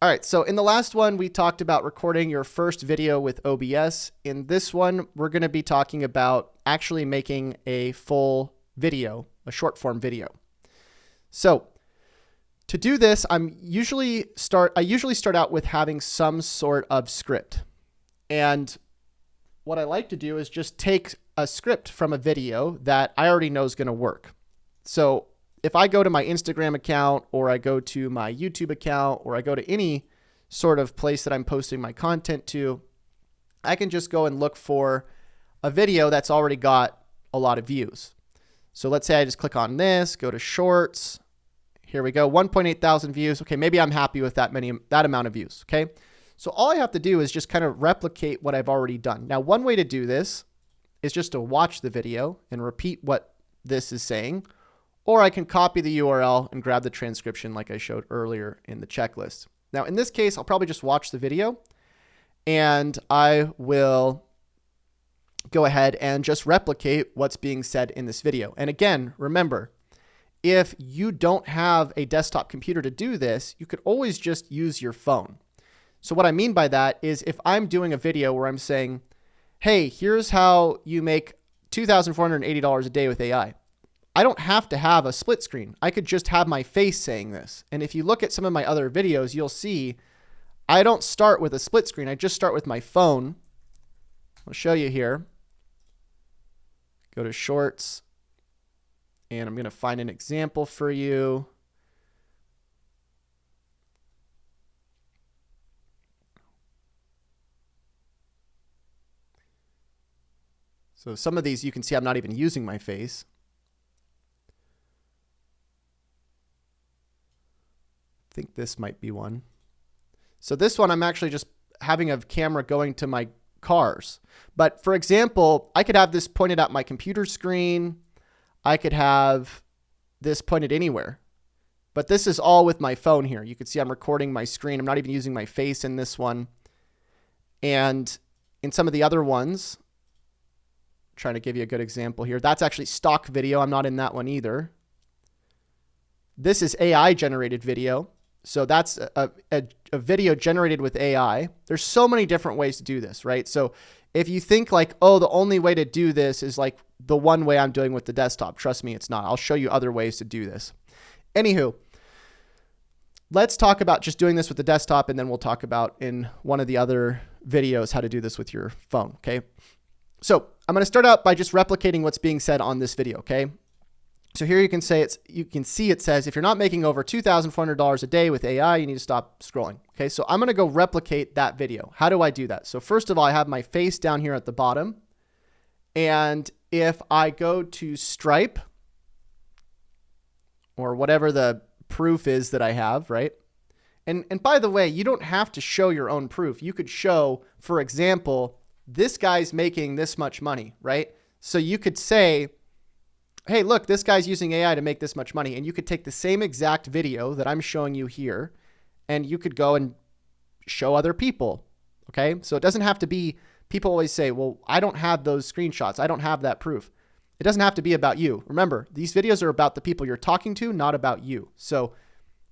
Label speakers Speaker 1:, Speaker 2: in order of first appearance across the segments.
Speaker 1: All right, so in the last one, we talked about recording your first video with OBS. In this one, we're going to be talking about actually making a full video, a short form video. So to do this, I usually start out with having some sort of script. And what I like to do is just take a script from a video that I already know is going to work. So if I go to my Instagram account, or I go to my YouTube account, or I go to any sort of place that I'm posting my content to, I can just go and look for a video that's already got a lot of views. So let's say I just click on this, go to shorts. Here we go, 1.8 thousand views. Okay, maybe I'm happy with that amount of views, okay? So all I have to do is just kind of replicate what I've already done. Now, one way to do this is just to watch the video and repeat what this is saying, or I can copy the URL and grab the transcription like I showed earlier in the checklist. Now, in this case, I'll probably just watch the video, and I will go ahead and just replicate what's being said in this video. And again, remember, if you don't have a desktop computer to do this, you could always just use your phone. So what I mean by that is if I'm doing a video where I'm saying, hey, here's how you make $2,480 a day with AI. I don't have to have a split screen. I could just have my face saying this. And if you look at some of my other videos, you'll see I don't start with a split screen. I just start with my phone. I'll show you here. Go to Shorts, and I'm going to find an example for you. So some of these you can see I'm not even using my face. I think this might be one. So this one I'm actually just having a camera going to my cars. But for example, I could have this pointed at my computer screen. I could have this pointed anywhere. But this is all with my phone here. You can see I'm recording my screen. I'm not even using my face in this one. And in some of the other ones, trying to give you a good example here. That's actually stock video. I'm not in that one either. This is AI generated video. So that's a video generated with AI. There's so many different ways to do this, right? So if you think like, oh, the only way to do this is like the one way I'm doing with the desktop, trust me, it's not. I'll show you other ways to do this. Anywho, let's talk about just doing this with the desktop, and then we'll talk about in one of the other videos how to do this with your phone, okay? So I'm going to start out by just replicating what's being said on this video, okay? So here you can see it says, if you're not making over $2,400 a day with AI, you need to stop scrolling. Okay, so I'm going to go replicate that video. How do I do that? So first of all, I have my face down here at the bottom. And if I go to Stripe, or whatever the proof is that I have, right? And by the way, you don't have to show your own proof. You could show, for example, this guy's making this much money, right? So you could say, hey, look, this guy's using AI to make this much money. And you could take the same exact video that I'm showing you here, and you could go and show other people, okay? So it doesn't have to be, people always say, well, I don't have those screenshots. I don't have that proof. It doesn't have to be about you. Remember, these videos are about the people you're talking to, not about you. So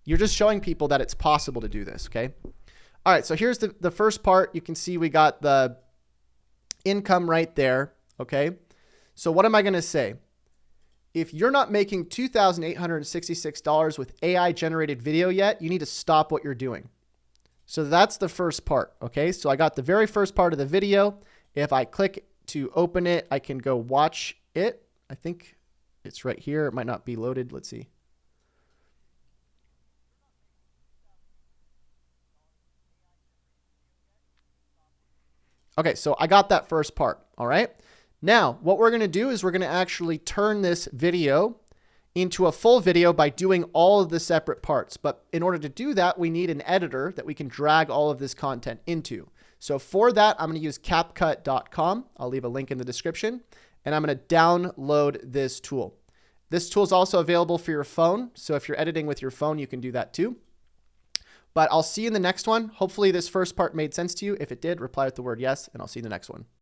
Speaker 1: you're just showing people that it's possible to do this, okay? All right, so here's the first part. You can see we got the income right there, okay? So what am I gonna say? If you're not making $2,866 with AI generated video yet, you need to stop what you're doing. So that's the first part, okay? So I got the very first part of the video. If I click to open it, I can go watch it. I think it's right here. It might not be loaded. Let's see. Okay, so I got that first part, all right? Now, what we're going to do is we're going to actually turn this video into a full video by doing all of the separate parts. But in order to do that, we need an editor that we can drag all of this content into. So for that, I'm going to use CapCut.com. I'll leave a link in the description, and I'm going to download this tool. This tool is also available for your phone. So if you're editing with your phone, you can do that too. But I'll see you in the next one. Hopefully this first part made sense to you. If it did, reply with the word yes, and I'll see you in the next one.